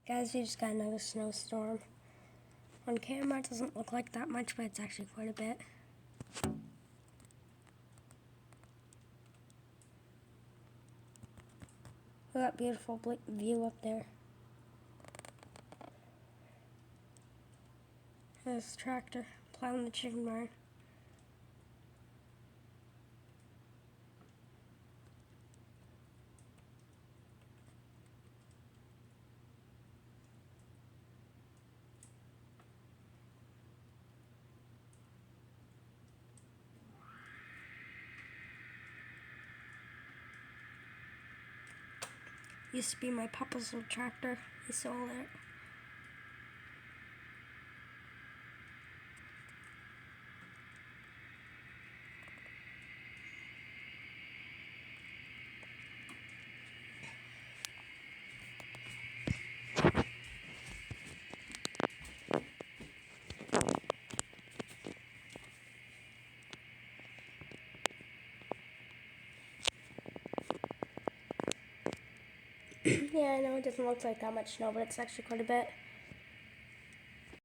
Guys, we just got another snowstorm. On camera, it doesn't look like that much, but it's actually quite a bit. Look at that beautiful view up there. There's a tractor plowing the chicken barn. Used to be my papa's old tractor. He sold it. Yeah, I know it doesn't look like that much snow, but it's actually quite a bit.